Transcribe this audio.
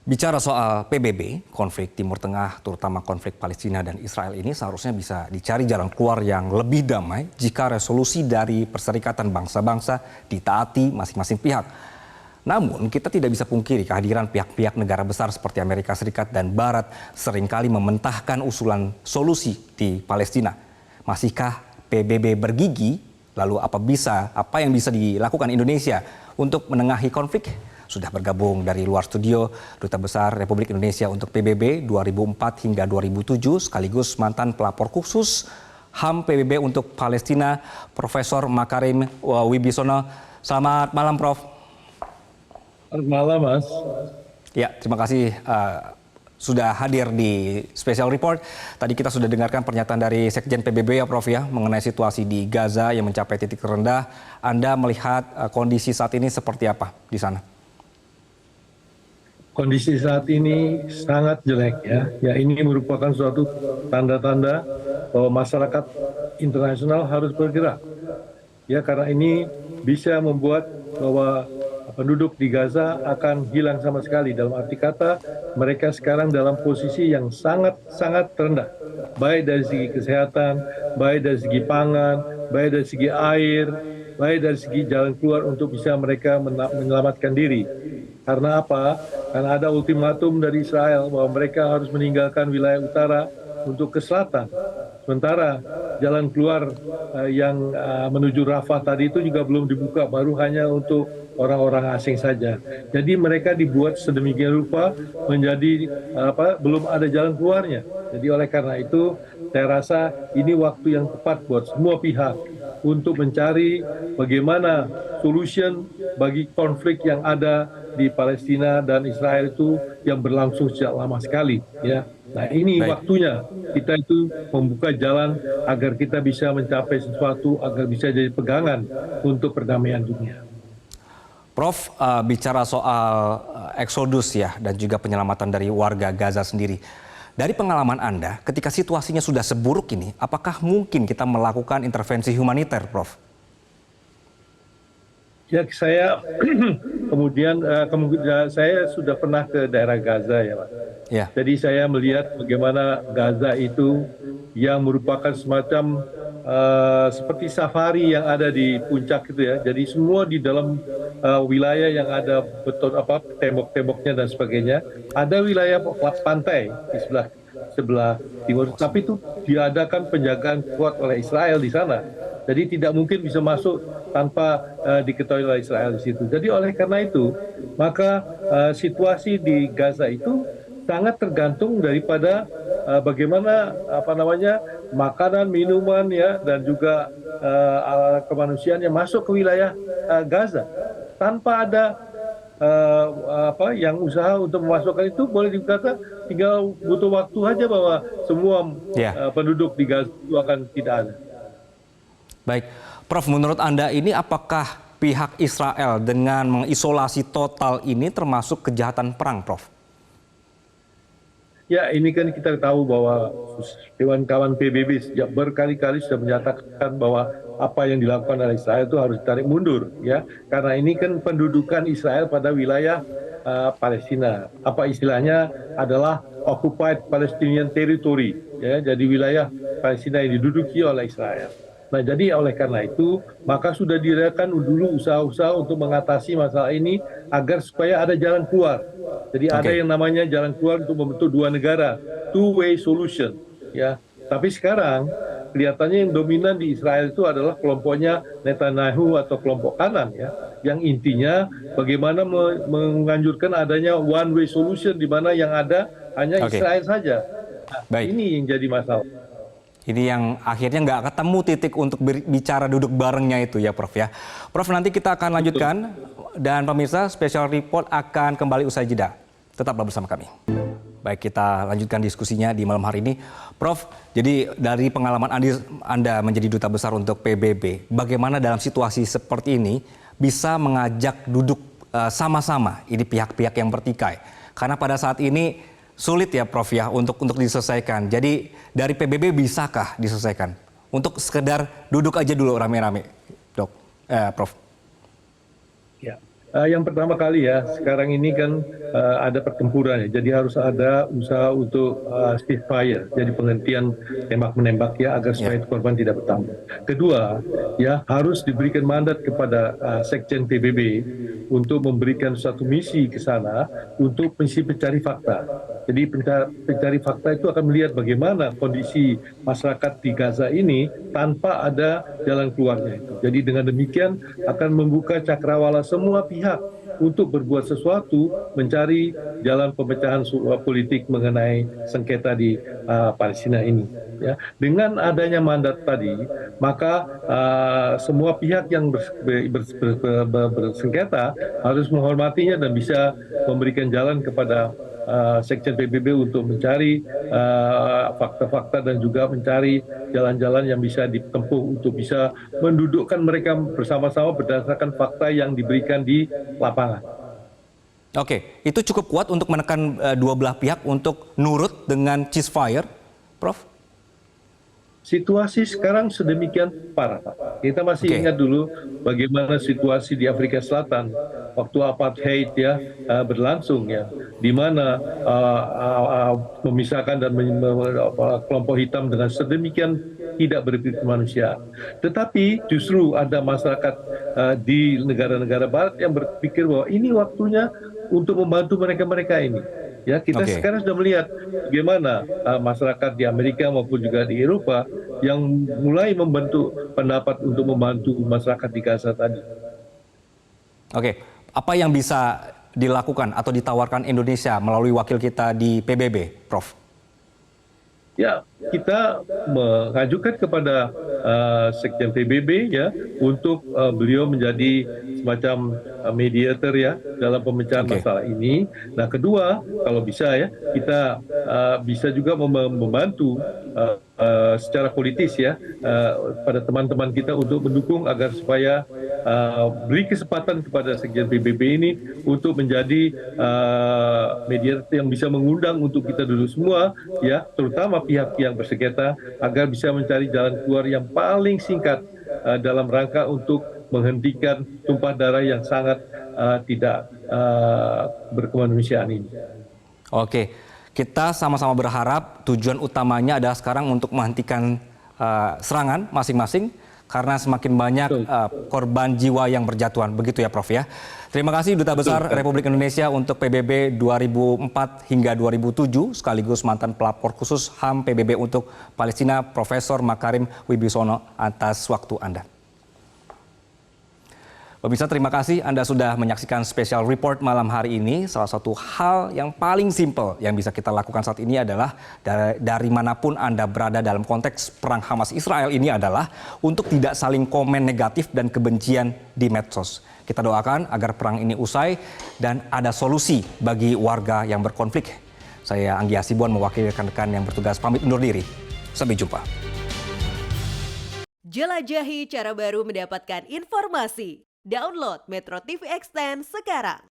Bicara soal PBB, konflik Timur Tengah, terutama konflik Palestina dan Israel ini seharusnya bisa dicari jalan keluar yang lebih damai jika resolusi dari Perserikatan Bangsa-Bangsa ditaati masing-masing pihak. Namun, kita tidak bisa pungkiri kehadiran pihak-pihak negara besar seperti Amerika Serikat dan Barat seringkali mementahkan usulan solusi di Palestina. Masihkah PBB bergigi? Lalu apa yang bisa dilakukan Indonesia untuk menengahi konflik? Sudah bergabung dari luar studio Duta Besar Republik Indonesia untuk PBB 2004 hingga 2007 sekaligus mantan pelapor khusus HAM PBB untuk Palestina, Profesor Makarim Wibisono. Selamat malam, Prof. Selamat malam, Mas. Ya, terima kasih sudah hadir di Special Report. Tadi kita sudah dengarkan pernyataan dari Sekjen PBB ya, Prof, ya, mengenai situasi di Gaza yang mencapai titik terendah. Anda melihat kondisi saat ini seperti apa di sana? Kondisi saat ini sangat jelek ya. Ya, ini merupakan suatu tanda-tanda bahwa masyarakat internasional harus bergerak. Ya, karena ini bisa membuat bahwa penduduk di Gaza akan hilang sama sekali. Dalam arti kata, mereka sekarang dalam posisi yang sangat terendah. Baik dari segi kesehatan, baik dari segi pangan, baik dari segi air, baik dari segi jalan keluar untuk bisa mereka menyelamatkan diri. Karena apa? Karena ada ultimatum dari Israel bahwa mereka harus meninggalkan wilayah utara untuk ke selatan. Sementara jalan keluar yang menuju Rafah tadi itu juga belum dibuka, baru hanya untuk orang-orang asing saja. Jadi mereka dibuat sedemikian rupa menjadi belum ada jalan keluarnya. Jadi oleh karena itu saya rasa ini waktu yang tepat buat semua pihak untuk mencari bagaimana solution bagi konflik yang ada di Palestina dan Israel itu yang berlangsung sejak lama sekali, ya. Nah, ini waktunya kita itu membuka jalan agar kita bisa mencapai sesuatu, agar bisa jadi pegangan untuk perdamaian dunia. Prof, bicara soal eksodus ya dan juga penyelamatan dari warga Gaza sendiri. Dari pengalaman Anda, ketika situasinya sudah seburuk ini, apakah mungkin kita melakukan intervensi humaniter, Prof? Ya, saya kemudian saya sudah pernah ke daerah Gaza ya, Pak. Ya. Jadi saya melihat bagaimana Gaza itu yang merupakan semacam seperti safari yang ada di puncak itu ya. Jadi semua di dalam wilayah yang ada tembok-temboknya dan sebagainya. Ada wilayah pantai di sebelah timur, tapi itu diadakan penjagaan kuat oleh Israel di sana. Jadi tidak mungkin bisa masuk tanpa diketahui oleh Israel di situ. Jadi oleh karena itu, maka situasi di Gaza itu sangat tergantung daripada bagaimana makanan, minuman ya dan juga kemanusiaan yang masuk ke wilayah Gaza. Tanpa ada yang usaha untuk memasukkan itu, boleh dikata tinggal butuh waktu saja bahwa semua penduduk di Gaza itu akan tidak ada. Baik, Prof, menurut Anda ini apakah pihak Israel dengan mengisolasi total ini termasuk kejahatan perang, Prof? Ya, ini kan kita tahu bahwa Dewan Kawan PBB sejak berkali-kali sudah menyatakan bahwa apa yang dilakukan oleh Israel itu harus ditarik mundur, ya. Karena ini kan pendudukan Israel pada wilayah Palestina. Apa istilahnya adalah occupied Palestinian territory, ya. Jadi wilayah Palestina yang diduduki oleh Israel. Nah, jadi oleh karena itu, maka sudah diadakan dulu usaha-usaha untuk mengatasi masalah ini agar supaya ada jalan keluar. Jadi ada yang namanya jalan keluar untuk membentuk dua negara, two-way solution, ya. Tapi sekarang kelihatannya yang dominan di Israel itu adalah kelompoknya Netanyahu atau kelompok kanan, ya, yang intinya bagaimana menganjurkan adanya one-way solution di mana yang ada hanya Israel saja. Nah, ini yang jadi masalah. Ini yang akhirnya nggak ketemu titik untuk bicara duduk barengnya itu ya, Prof, ya. Prof, nanti kita akan lanjutkan dan pemirsa Special Report akan kembali usai jeda. Tetaplah bersama kami. Baik, kita lanjutkan diskusinya di malam hari ini. Prof, jadi dari pengalaman Anda menjadi duta besar untuk PBB, bagaimana dalam situasi seperti ini bisa mengajak duduk sama-sama ini pihak-pihak yang bertikai? Karena pada saat ini sulit ya, Prof, ya, untuk diselesaikan. Jadi dari PBB bisakah diselesaikan? Untuk sekedar duduk aja dulu rame-rame, Prof? Ya, Yang pertama kali ya, sekarang ini kan ada pertempuran ya, jadi harus ada usaha untuk ceasefire, jadi penghentian tembak-menembak ya, agar supaya korban tidak bertambah. Kedua, ya harus diberikan mandat kepada Sekjen PBB untuk memberikan suatu misi ke sana untuk misi pencari fakta. Jadi pencari fakta itu akan melihat bagaimana kondisi masyarakat di Gaza ini tanpa ada jalan keluarnya itu. Jadi dengan demikian akan membuka cakrawala semua pihak untuk berbuat sesuatu mencari jalan pemecahan politik mengenai sengketa di Palestina ini. Ya, dengan adanya mandat tadi, maka semua pihak yang bersengketa harus menghormatinya dan bisa memberikan jalan kepada Sekjen PBB untuk mencari fakta-fakta dan juga mencari jalan-jalan yang bisa ditempuh untuk bisa mendudukkan mereka bersama-sama berdasarkan fakta yang diberikan di lapangan. Oke, itu cukup kuat untuk menekan dua belah pihak untuk nurut dengan ceasefire, Prof? Situasi sekarang sedemikian parah, Pak. Kita masih ingat dulu bagaimana situasi di Afrika Selatan waktu apartheid ya berlangsung ya, di mana memisahkan dan kelompok hitam dengan sedemikian tidak berkemanusiaan. Tetapi justru ada masyarakat di negara-negara Barat yang berpikir bahwa ini waktunya untuk membantu mereka-mereka ini. Ya, kita sekarang sudah melihat bagaimana masyarakat di Amerika maupun juga di Eropa yang mulai membentuk pendapat untuk membantu masyarakat di Gaza tadi. Oke, apa yang bisa dilakukan atau ditawarkan Indonesia melalui wakil kita di PBB, Prof? Ya, kita mengajukan kepada Sekjen PBB ya untuk beliau menjadi semacam mediator ya dalam pemecahan masalah ini. Nah, kedua, kalau bisa ya kita bisa juga membantu secara politis ya pada teman-teman kita untuk mendukung agar supaya beri kesempatan kepada Sekjen PBB ini untuk menjadi mediator yang bisa mengundang untuk kita dulu semua ya, terutama pihak yang bersengketa agar bisa mencari jalan keluar yang paling singkat dalam rangka untuk menghentikan tumpah darah yang sangat tidak berkemanusiaan ini. Oke, kita sama-sama berharap tujuan utamanya adalah sekarang untuk menghentikan serangan masing-masing karena semakin banyak korban jiwa yang berjatuhan. Begitu ya, Prof ya. Terima kasih Duta Besar Republik Indonesia untuk PBB 2004 hingga 2007 sekaligus mantan pelapor khusus HAM PBB untuk Palestina Profesor Makarim Wibisono atas waktu Anda. Pemirsa, terima kasih Anda sudah menyaksikan special report malam hari ini. Salah satu hal yang paling simpel yang bisa kita lakukan saat ini adalah dari manapun Anda berada dalam konteks perang Hamas Israel ini adalah untuk tidak saling komen negatif dan kebencian di medsos. Kita doakan agar perang ini usai dan ada solusi bagi warga yang berkonflik. Saya Anggi Hasibuan mewakili rekan-rekan yang bertugas pamit undur diri. Sampai jumpa. Jelajahi cara baru mendapatkan informasi. Download Metro TV Extend sekarang.